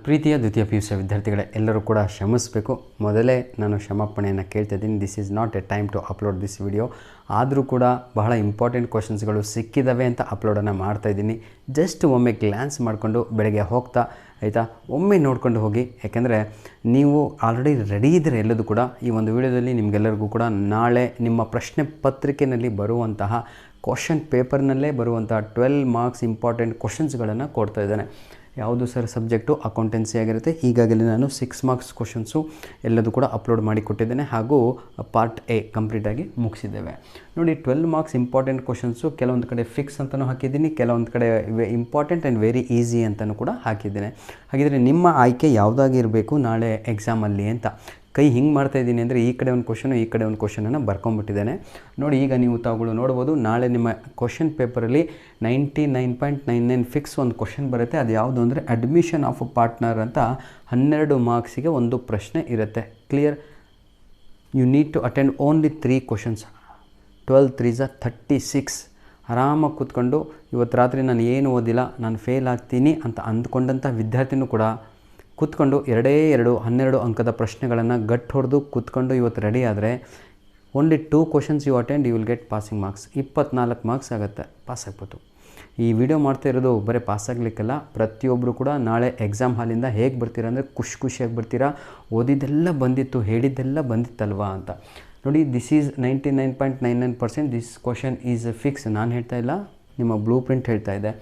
ಪ್ರೀತಿಯ ದ್ವಿತೀಯ PUC ವಿದ್ಯಾರ್ಥಿಗಳೇ, ಎಲ್ಲರೂ ಕೂಡ ಕ್ಷಮಿಸಬೇಕು. ಮೊದಲೇ ನಾನು ಕ್ಷಮಾಪಣೆಯನ್ನು ಕೇಳ್ತಾ ಇದ್ದೀನಿ. This is not a time to upload this video. ಆದರೂ ಕೂಡ ಬಹಳ ಇಂಪಾರ್ಟೆಂಟ್ ಕ್ವಶನ್ಸ್ಗಳು ಸಿಕ್ಕಿದ್ದಾವೆ ಅಂತ ಅಪ್ಲೋಡನ್ನು ಮಾಡ್ತಾಯಿದ್ದೀನಿ. ಜಸ್ಟ್ ಒಮ್ಮೆ ಗ್ಲ್ಯಾನ್ಸ್ ಮಾಡಿಕೊಂಡು ಬೆಳಗ್ಗೆ ಹೋಗ್ತಾ ಆಯಿತಾ, ಒಮ್ಮೆ ನೋಡ್ಕೊಂಡು ಹೋಗಿ. ಯಾಕೆಂದರೆ ನೀವು ಆಲ್ರೆಡಿ ರೆಡಿ ಇದ್ದರೆ ಎಲ್ಲದೂ ಕೂಡ ಈ ಒಂದು ವಿಡಿಯೋದಲ್ಲಿ ನಿಮಗೆಲ್ಲರಿಗೂ ಕೂಡ ನಾಳೆ ನಿಮ್ಮ ಪ್ರಶ್ನೆ ಪತ್ರಿಕೆಯಲ್ಲಿ ಬರುವಂತಹ ಕ್ವಶನ್ ಪೇಪರ್ನಲ್ಲೇ ಬರುವಂತಹ 12 ಮಾರ್ಕ್ಸ್ ಇಂಪಾರ್ಟೆಂಟ್ ಕ್ವಶನ್ಸ್ಗಳನ್ನು ಕೊಡ್ತಾ ಇದ್ದೇನೆ. ಯಾವುದು ಸರ್ ಸಬ್ಜೆಕ್ಟು ಅಕೌಂಟೆನ್ಸಿ ಆಗಿರುತ್ತೆ. ಈಗಾಗಲೇ ನಾನು 6 ಮಾರ್ಕ್ಸ್ ಕ್ವಶನ್ಸು ಎಲ್ಲದೂ ಕೂಡ ಅಪ್ಲೋಡ್ ಮಾಡಿ ಕೊಟ್ಟಿದ್ದೇನೆ, ಹಾಗೂ ಪಾರ್ಟ್ ಎ ಕಂಪ್ಲೀಟಾಗಿ ಮುಗಿಸಿದ್ದೇವೆ. ನೋಡಿ, 12 ಮಾರ್ಕ್ಸ್ ಇಂಪಾರ್ಟೆಂಟ್ ಕ್ವಶನ್ಸು ಕೆಲವೊಂದು ಕಡೆ ಫಿಕ್ಸ್ ಅಂತಲೂ ಹಾಕಿದ್ದೀನಿ, ಕೆಲವೊಂದು ಕಡೆ ಇಂಪಾರ್ಟೆಂಟ್ ಆ್ಯಂಡ್ ವೆರಿ ಈಸಿ ಅಂತಲೂ ಕೂಡ ಹಾಕಿದ್ದೇನೆ. ಹಾಗಿದ್ರೆ ನಿಮ್ಮ ಆಯ್ಕೆ ಯಾವುದಾಗಿರಬೇಕು ನಾಳೆ ಎಕ್ಸಾಮಲ್ಲಿ ಅಂತ ಕೈ ಹಿಂಗೆ ಮಾಡ್ತಾಯಿದ್ದೀನಿ ಅಂದರೆ ಈ ಕಡೆ ಒಂದು ಕ್ವಶನು ಈ ಕಡೆ ಒಂದು ಕ್ವಶನನ್ನು ಬರ್ಕೊಂಬಿಟ್ಟಿದ್ದೇನೆ. ನೋಡಿ, ಈಗ ನೀವು ತಾವುಗಳು ನೋಡ್ಬೋದು, ನಾಳೆ ನಿಮ್ಮ ಕ್ವಶನ್ ಪೇಪರಲ್ಲಿ 99.99 ಫಿಕ್ಸ್ ಒಂದು ಕ್ವಶನ್ ಬರುತ್ತೆ. ಅದು ಯಾವುದು ಅಂದರೆ ಅಡ್ಮಿಷನ್ ಆಫ್ ಪಾರ್ಟ್ನರ್ ಅಂತ 12 ಮಾರ್ಕ್ಸಿಗೆ ಒಂದು ಪ್ರಶ್ನೆ ಇರುತ್ತೆ. Clear? You need to attend only 3 questions. 12 3s 36. ಆರಾಮಾಗಿ ಕೂತ್ಕೊಂಡು ಇವತ್ತು ರಾತ್ರಿ ನಾನು ಏನು ಓದಿಲ್ಲ, ನಾನು ಫೇಲ್ ಆಗ್ತೀನಿ ಅಂತ ಅಂದ್ಕೊಂಡಂಥ ವಿದ್ಯಾರ್ಥಿನೂ ಕೂಡ ಕೂತ್ಕೊಂಡು 12 ಅಂಕದ ಪ್ರಶ್ನೆಗಳನ್ನು ಗಟ್ಟು ಹೊಡೆದು ಕೂತ್ಕೊಂಡು ಇವತ್ತು ರೆಡಿ ಆದರೆ only 2 questions you attend, you will get passing marks. 24 marks ಆಗುತ್ತೆ, ಪಾಸ್ ಆಗ್ಬೋದು. ಈ ವಿಡಿಯೋ ಮಾಡ್ತಾ ಇರೋದು ಬರೀ ಪಾಸ್ ಆಗಲಿಕ್ಕೆಲ್ಲ, ಪ್ರತಿಯೊಬ್ಬರು ಕೂಡ ನಾಳೆ ಎಕ್ಸಾಮ್ ಹಾಲಿಂದ ಹೇಗೆ ಬರ್ತೀರಾ ಅಂದರೆ ಖುಷಿಯಾಗಿ ಬರ್ತೀರಾ. ಓದಿದ್ದೆಲ್ಲ ಬಂದಿತ್ತು, ಹೇಳಿದ್ದೆಲ್ಲ ಬಂದಿತ್ತಲ್ವಾ ಅಂತ. ನೋಡಿ, this is 99.99%. This question is fix. ನಾನು ಹೇಳ್ತಾ ಇಲ್ಲ, ನಿಮ್ಮ ಬ್ಲೂ ಪ್ರಿಂಟ್ ಹೇಳ್ತಾ ಇದೆ.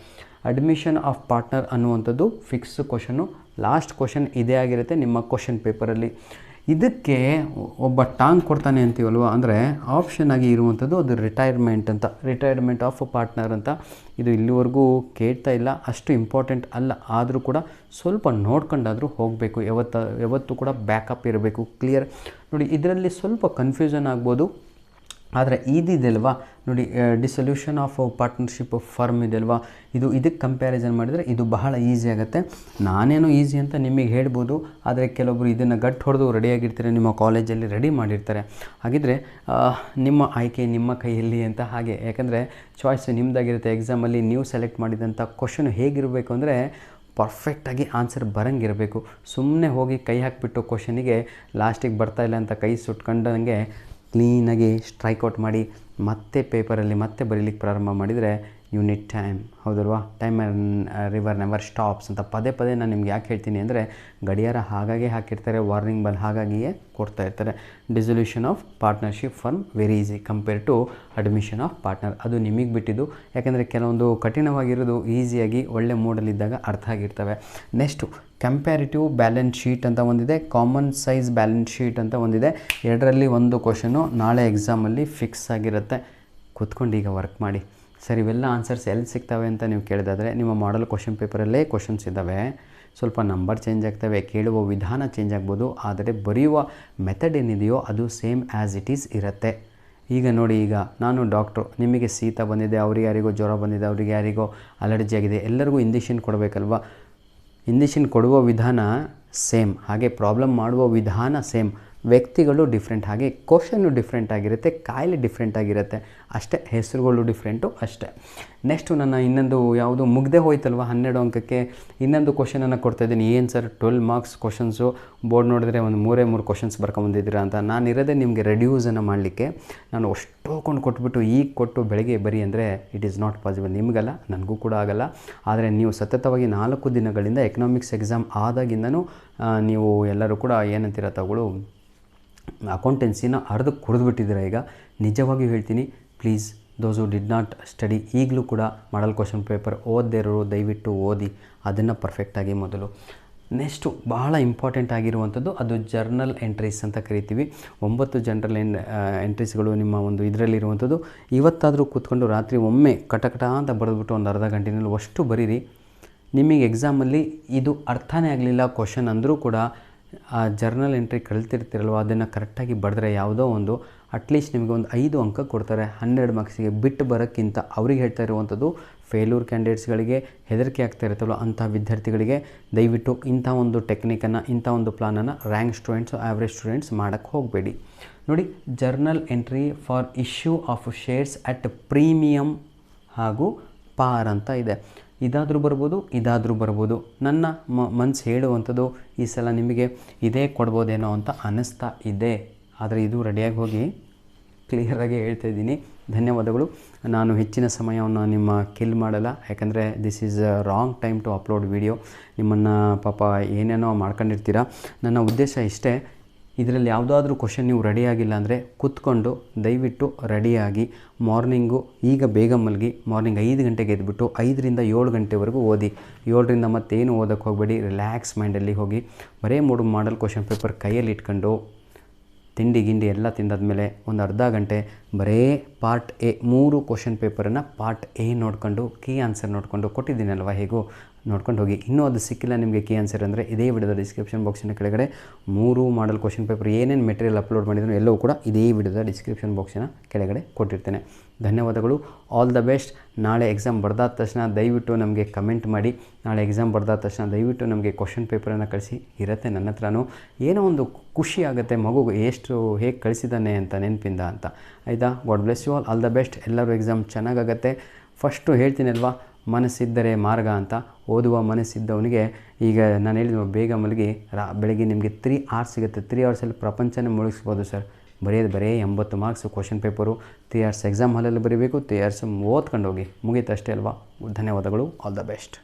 ಅಡ್ಮಿಷನ್ ಆಫ್ ಪಾರ್ಟ್ನರ್ ಅನ್ನುವಂಥದ್ದು ಫಿಕ್ಸ್ ಕ್ವಶನು. ಲಾಸ್ಟ್ ಕ್ವಶನ್ ಇದೇ ಆಗಿರುತ್ತೆ ನಿಮ್ಮ ಕ್ವಶನ್ ಪೇಪರಲ್ಲಿ. ಇದಕ್ಕೆ ಒಬ್ಬ ಟಾಂಗ್ ಕೊಡ್ತಾನೆ ಅಂತೀವಲ್ವ, ಅಂದರೆ ಆಪ್ಷನ್ ಆಗಿ ಇರುವಂಥದ್ದು ಅದು ರಿಟೈರ್ಮೆಂಟ್ ಆಫ್ ಪಾರ್ಟ್ನರ್ ಅಂತ. ಇದು ಇಲ್ಲಿವರೆಗೂ ಕೇಳ್ತಾ ಇಲ್ಲ, ಅಷ್ಟು ಇಂಪಾರ್ಟೆಂಟ್ ಅಲ್ಲ. ಆದರೂ ಕೂಡ ಸ್ವಲ್ಪ ನೋಡ್ಕೊಂಡಾದರೂ ಹೋಗಬೇಕು. ಯಾವತ್ತೂ ಕೂಡ ಬ್ಯಾಕಪ್ ಇರಬೇಕು. ಕ್ಲಿಯರ್? ನೋಡಿ, ಇದರಲ್ಲಿ ಸ್ವಲ್ಪ ಕನ್ಫ್ಯೂಷನ್ ಆಗ್ಬೋದು, ಆದರೆ ಇದಿದೆಯಲ್ವಾ, ನೋಡಿ, ಡಿಸಲ್ಯೂಷನ್ ಆಫ್ ಪಾರ್ಟ್ನರ್ಶಿಪ್ ಫರ್ಮ್ ಇದೆಯಲ್ವಾ, ಇದಕ್ಕೆ ಕಂಪ್ಯಾರಿಸನ್ ಮಾಡಿದರೆ ಇದು ಬಹಳ ಈಸಿ ಆಗುತ್ತೆ. ನಾನೇನು ಈಸಿ ಅಂತ ನಿಮಗೆ ಹೇಳ್ಬೋದು, ಆದರೆ ಕೆಲವೊಬ್ಬರು ಇದನ್ನು ಗಟ್ಟು ಹೊಡೆದು ರೆಡಿಯಾಗಿರ್ತಾರೆ, ನಿಮ್ಮ ಕಾಲೇಜಲ್ಲಿ ರೆಡಿ ಮಾಡಿರ್ತಾರೆ. ಹಾಗಿದ್ದರೆ ನಿಮ್ಮ ಆಯ್ಕೆ ನಿಮ್ಮ ಕೈಯಲ್ಲಿ ಅಂತ. ಹಾಗೆ ಯಾಕಂದರೆ ಚಾಯ್ಸ್ ನಿಮ್ಮದಾಗಿರುತ್ತೆ. ಎಕ್ಸಾಮಲ್ಲಿ ನೀವು ಸೆಲೆಕ್ಟ್ ಮಾಡಿದಂಥ ಕ್ವಶನ್ ಹೇಗಿರಬೇಕು ಅಂದರೆ ಪರ್ಫೆಕ್ಟಾಗಿ ಆನ್ಸರ್ ಬರೋಂಗಿರಬೇಕು. ಸುಮ್ಮನೆ ಹೋಗಿ ಕೈ ಹಾಕಿಬಿಟ್ಟು ಕ್ವಶನಿಗೆ ಲಾಸ್ಟಿಗೆ ಬರ್ತಾಯಿಲ್ಲ ಅಂತ ಕೈ ಸುಟ್ಕೊಂಡಂಗೆ ಕ್ಲೀನಾಗಿ ಸ್ಟ್ರೈಕ್ಔಟ್ ಮಾಡಿ ಮತ್ತೆ ಪೇಪರಲ್ಲಿ ಮತ್ತೆ ಬರೀಲಿಕ್ಕೆ ಪ್ರಾರಂಭ ಮಾಡಿದರೆ ಯು ನೀಡ್ ಟೈಮ್. ಹೌದಲ್ವಾ? ಟೈಮ್ ರಿವರ್ ನೆವರ್ ಸ್ಟಾಪ್ಸ್ ಅಂತ ಪದೇ ನಾನು ನಿಮ್ಗೆ ಯಾಕೆ ಹೇಳ್ತೀನಿ ಅಂದರೆ, ಗಡಿಯಾರ ಹಾಗಾಗಿ ಹಾಕಿರ್ತಾರೆ, ವಾರ್ನಿಂಗ್ ಬೆಲ್ ಹಾಗಾಗಿಯೇ ಕೊಡ್ತಾ ಇರ್ತಾರೆ. Dissolution of partnership firm very easy compare to admission of partner. ಅದು ನಿಮಗೆ ಬಿಟ್ಟಿದ್ದು, ಯಾಕೆಂದರೆ ಕೆಲವೊಂದು ಕಠಿಣವಾಗಿರೋದು ಈಸಿಯಾಗಿ ಒಳ್ಳೆ ಮೂಡಲ್ಲಿದ್ದಾಗ ಅರ್ಥ ಆಗಿರ್ತವೆ. ನೆಕ್ಸ್ಟು ಕಂಪ್ಯಾರಿಟಿವ್ ಬ್ಯಾಲೆನ್ಸ್ ಶೀಟ್ ಅಂತ ಒಂದಿದೆ, ಕಾಮನ್ ಸೈಜ್ ಬ್ಯಾಲೆನ್ಸ್ ಶೀಟ್ ಅಂತ ಒಂದಿದೆ. ಎರಡರಲ್ಲಿ ಒಂದು ಕ್ವಶನು ನಾಳೆ ಎಕ್ಸಾಮಲ್ಲಿ ಫಿಕ್ಸ್ ಆಗಿರುತ್ತೆ. ಕೂತ್ಕೊಂಡು ಈಗ ವರ್ಕ್ ಮಾಡಿ. ಸರ್, ಇವೆಲ್ಲ ಆನ್ಸರ್ಸ್ ಎಲ್ಲಿ ಸಿಗ್ತವೆ ಅಂತ ನೀವು ಕೇಳಿದಾದರೆ, ನಿಮ್ಮ ಮಾಡಲ್ ಕ್ವಶನ್ ಪೇಪರಲ್ಲೇ ಕ್ವಶನ್ಸ್ ಇದ್ದಾವೆ. ಸ್ವಲ್ಪ ನಂಬರ್ ಚೇಂಜ್ ಆಗ್ತವೆ, ಕೇಳುವ ವಿಧಾನ ಚೇಂಜ್ ಆಗ್ಬೋದು, ಆದರೆ ಬರೆಯುವ ಮೆಥಡ್ ಏನಿದೆಯೋ ಅದು ಸೇಮ್ ಆ್ಯಸ್ ಇಟ್ ಈಸ್ ಇರುತ್ತೆ. ಈಗ ನೋಡಿ, ಈಗ ನಾನು ಡಾಕ್ಟ್ರು, ನಿಮಗೆ ಶೀತ ಬಂದಿದೆ, ಅವ್ರಿಗೆ ಯಾರಿಗೋ ಜ್ವರ ಬಂದಿದೆ, ಅವರಿಗೆ ಯಾರಿಗೋ ಅಲರ್ಜಿ ಆಗಿದೆ, ಎಲ್ಲರಿಗೂ ಇಂಜೆಕ್ಷನ್ ಕೊಡಬೇಕಲ್ವ. ಇಂಜೆಕ್ಷನ್ ಕೊಡುವ ವಿಧಾನ ಸೇಮ್, ಹಾಗೆ ಪ್ರಾಬ್ಲಮ್ ಮಾಡುವ ವಿಧಾನ ಸೇಮ್. ವ್ಯಕ್ತಿಗಳು ಡಿಫ್ರೆಂಟ್, ಹಾಗೆ ಕ್ವಶನ್ನು ಡಿಫ್ರೆಂಟ್ ಆಗಿರುತ್ತೆ, ಕಾಯಿಲೆ ಡಿಫ್ರೆಂಟ್ ಆಗಿರುತ್ತೆ ಅಷ್ಟೇ, ಹೆಸರುಗಳು ಡಿಫ್ರೆಂಟು ಅಷ್ಟೇ. ನೆಕ್ಸ್ಟು ನನ್ನ ಇನ್ನೊಂದು ಯಾವುದು ಮುಗ್ದೇ ಹೋಯ್ತಲ್ವ, 12 ಅಂಕಕ್ಕೆ ಇನ್ನೊಂದು ಕ್ವಶನನ್ನು ಕೊಡ್ತಾಯಿದ್ದೀನಿ. ಏನು ಸರ್ 12 ಮಾರ್ಕ್ಸ್ ಕ್ವಶನ್ಸು, ಬೋರ್ಡ್ ನೋಡಿದ್ರೆ ಒಂದು 3 ಕ್ವಶನ್ಸ್ ಬರ್ಕೊಂಬಂದಿದ್ದೀರಾ ಅಂತ. ನಾನು ಇರೋದೇ ನಿಮಗೆ ರೆಡ್ಯೂಸನ್ನು ಮಾಡಲಿಕ್ಕೆ. ನಾನು ಅಷ್ಟು ಕೊಟ್ಬಿಟ್ಟು ಈಗ ಕೊಟ್ಟು ಬೆಳಗ್ಗೆ ಬರಿ ಅಂದರೆ ಇಟ್ ಈಸ್ ನಾಟ್ ಪಾಸಿಬಲ್. ನಿಮಗಲ್ಲ, ನನಗೂ ಕೂಡ ಆಗಲ್ಲ. ಆದರೆ ನೀವು ಸತತವಾಗಿ 4 ದಿನಗಳಿಂದ ಎಕನಾಮಿಕ್ಸ್ ಎಕ್ಸಾಮ್ ಆದಾಗಿಂದನೂ ನೀವು ಎಲ್ಲರೂ ಕೂಡ ಏನಂತೀರ ತಗೊಳ್ಳು, ಅಕೌಂಟೆನ್ಸಿನ ಕುಡಿದ್ಬಿಟ್ಟಿದ್ದೀರ. ಈಗ ನಿಜವಾಗಿಯೂ ಹೇಳ್ತೀನಿ, please those who did not study, ಈಗಲೂ ಕೂಡ ಮಾಡಲ್ ಕ್ವಶನ್ ಪೇಪರ್ ಓದದೇ ಇರೋರು ದಯವಿಟ್ಟು ಓದಿ, ಅದನ್ನು ಪರ್ಫೆಕ್ಟಾಗಿ ಮೊದಲು. ನೆಕ್ಸ್ಟು ಬಹಳ ಇಂಪಾರ್ಟೆಂಟ್ ಆಗಿರುವಂಥದ್ದು ಅದು ಜರ್ನಲ್ ಎಂಟ್ರೀಸ್ ಅಂತ ಕರಿತೀವಿ. 9 ಜನರಲ್ ಎಂಟ್ರೀಸ್ಗಳು ನಿಮ್ಮ ಒಂದು ಇದರಲ್ಲಿರುವಂಥದ್ದು. ಇವತ್ತಾದರೂ ಕೂತ್ಕೊಂಡು ರಾತ್ರಿ ಒಮ್ಮೆ ಕಟಕಟ ಅಂತ ಬರೆದ್ಬಿಟ್ಟು ಒಂದು ಅರ್ಧ ಗಂಟೆನಲ್ಲಿ ಅಷ್ಟು ಬರೀರಿ. ನಿಮಗೆ ಎಕ್ಸಾಮಲ್ಲಿ ಇದು ಅರ್ಥನೇ ಆಗಲಿಲ್ಲ ಕ್ವಶನ್ ಅಂದರೂ ಕೂಡ ಆ ಜರ್ನಲ್ ಎಂಟ್ರಿ ಕಲಿತಿರ್ತಿರಲ್ವ, ಅದನ್ನು ಕರೆಕ್ಟಾಗಿ ಬರೆದ್ರೆ ಯಾವುದೋ ಒಂದು ಅಟ್ಲೀಸ್ಟ್ ನಿಮಗೆ ಒಂದು 5 ಅಂಕ ಕೊಡ್ತಾರೆ 12 ಮಾರ್ಕ್ಸಿಗೆ. ಬಿಟ್ಟು ಬರೋಕ್ಕಿಂತ ಅವ್ರಿಗೆ ಹೇಳ್ತಾ ಇರುವಂಥದ್ದು, ಫೇಲ್ಯೂರ್ ಕ್ಯಾಂಡಿಡೇಟ್ಸ್ಗಳಿಗೆ ಹೆದರಿಕೆ ಆಗ್ತಾ ಇರುತ್ತಲ್ವ ಅಂಥ ವಿದ್ಯಾರ್ಥಿಗಳಿಗೆ ದಯವಿಟ್ಟು ಇಂಥ ಒಂದು ಟೆಕ್ನಿಕನ್ನು, ಇಂಥ ಒಂದು ಪ್ಲಾನನ್ನು ರ್ಯಾಂಕ್ ಸ್ಟೂಡೆಂಟ್ಸು, ಆ್ಯಾವ್ರೇಜ್ ಸ್ಟೂಡೆಂಟ್ಸ್ ಮಾಡೋಕ್ಕೆ ಹೋಗಬೇಡಿ. ನೋಡಿ, journal entry for issue of shares at premium ಹಾಗೂ ಪಾರ್ ಅಂತ ಇದೆ. ಇದಾದರೂ ಬರ್ಬೋದು. ನನ್ನ ಮನಸ್ಸು ಹೇಳುವಂಥದ್ದು ಈ ಸಲ ನಿಮಗೆ ಇದೇ ಕೊಡ್ಬೋದೇನೋ ಅಂತ ಅನ್ನಿಸ್ತಾ ಇದೆ. ಆದರೆ ಇದು ರೆಡಿಯಾಗಿ ಹೋಗಿ ಕ್ಲಿಯರಾಗಿ ಹೇಳ್ತಾ ಇದ್ದೀನಿ. ಧನ್ಯವಾದಗಳು. ನಾನು ಹೆಚ್ಚಿನ ಸಮಯವನ್ನು ನಿಮ್ಮ ಕಿಲ್ ಮಾಡಲ್ಲ, ಯಾಕಂದರೆ this is a wrong time to upload video. ನಿಮ್ಮನ್ನು ಪಾಪ ಏನೇನೋ ಮಾಡ್ಕೊಂಡಿರ್ತೀರ. ನನ್ನ ಉದ್ದೇಶ ಇಷ್ಟೇ, ಇದರಲ್ಲಿ ಯಾವುದಾದ್ರೂ ಕ್ವಶನ್ ನೀವು ರೆಡಿಯಾಗಿಲ್ಲ ಅಂದರೆ ಕೂತ್ಕೊಂಡು ದಯವಿಟ್ಟು ರೆಡಿಯಾಗಿ ಮಾರ್ನಿಂಗು ಈಗ ಬೇಗ ಮಲಗಿ ಮಾರ್ನಿಂಗ್ 5 ಗಂಟೆಗೆ ಎದ್ಬಿಟ್ಟು 5ರಿಂದ 7 ಗಂಟೆವರೆಗೂ ಓದಿ. 7ರಿಂದ ಮತ್ತೇನು ಓದೋಕ್ಕೆ ಹೋಗಬೇಡಿ, ರಿಲ್ಯಾಕ್ಸ್ ಮೈಂಡಲ್ಲಿ ಹೋಗಿ ಬರೀ 3 ಮಾಡಲ್ ಕ್ವಶನ್ ಪೇಪರ್ ಕೈಯಲ್ಲಿ ಇಟ್ಕೊಂಡು ತಿಂಡಿ ಗಿಂಡಿ ಎಲ್ಲ ತಿಂದಾದ್ಮೇಲೆ ಒಂದು ಅರ್ಧ ಗಂಟೆ ಬರೀ ಪಾರ್ಟ್ ಎ 3 ಕ್ವಶನ್ ಪೇಪರನ್ನು ಪಾರ್ಟ್ ಎ ನೋಡಿಕೊಂಡು ಕೀ ಆನ್ಸರ್ ನೋಡಿಕೊಂಡು ಕೊಟ್ಟಿದ್ದೀನಲ್ವ, ಹೇಗೂ ನೋಡ್ಕೊಂಡು ಹೋಗಿ. ಇನ್ನೂ ಅದು ಸಿಕ್ಕಿಲ್ಲ ನಿಮಗೆ ಕೀ ಆನ್ಸರ್ ಅಂದರೆ ಇದೇ ವಿಡಿಯೋದ ಡಿಸ್ಕ್ರಿಪ್ಷನ್ ಬಾಕ್ಸಿನ ಕೆಳಗಡೆ 3 ಮಾಡಲ್ ಕ್ವಶನ್ ಪೇಪರ್ ಏನೇನು ಮೆಟೀರಿಯಲ್ ಅಪ್ಲೋಡ್ ಮಾಡಿದ್ರು ಎಲ್ಲವೂ ಕೂಡ ಇದೇ ವಿಡಿಯೋದ ಡಿಸ್ಕ್ರಿಪ್ಷನ್ ಬಾಕ್ಸಿನ ಕೆಳಗಡೆ ಕೊಟ್ಟಿರ್ತೇನೆ. ಧನ್ಯವಾದಗಳು. All the best. ನಾಳೆ ಎಕ್ಸಾಮ್ ಬರ್ದಾದ ತಕ್ಷಣ ದಯವಿಟ್ಟು ನಮಗೆ ಕಮೆಂಟ್ ಮಾಡಿ. ನಾಳೆ ಎಕ್ಸಾಮ್ ಬರ್ದಾದ ತಕ್ಷಣ ದಯವಿಟ್ಟು ನಮಗೆ ಕ್ವಶನ್ ಪೇಪರನ್ನು ಕಳಿಸಿ. ಇರುತ್ತೆ ನನ್ನ ಹತ್ರನೂ. ಏನೋ ಒಂದು ಖುಷಿ ಆಗುತ್ತೆ, ಮಗು ಹೇಗೆ ಕಳಿಸಿದ್ದಾನೆ ಅಂತ ನೆನಪಿಂದ ಅಂತ. ಆಯಿತಾ? God bless you all the best. ಎಲ್ಲರೂ ಎಕ್ಸಾಮ್ ಚೆನ್ನಾಗಾಗತ್ತೆ. ಫಸ್ಟು ಹೇಳ್ತೀನಲ್ವಾ, ಮನಸ್ಸಿದ್ದರೆ ಮಾರ್ಗ ಅಂತ. ಓದುವ ಮನಸ್ಸಿದ್ದವನಿಗೆ ಈಗ ನಾನು ಹೇಳಿದ ಬೇಗ ಮಲಗಿ ಬೆಳಗ್ಗೆ ನಿಮಗೆ 3 hours ಸಿಗುತ್ತೆ. 3 ಅವರ್ಸಲ್ಲಿ ಪ್ರಪಂಚನೇ ಮುಳುಗಿಸ್ಬೋದು ಸರ್. ಬರೀ 80 marks question paper. 3 hours exam ಹಾಲಲ್ಲಿ ಬರೀಬೇಕು, 3 hours ಓದ್ಕೊಂಡು ಹೋಗಿ, ಮುಗೀತು ಅಷ್ಟೇ ಅಲ್ವಾ. ಧನ್ಯವಾದಗಳು. All the best.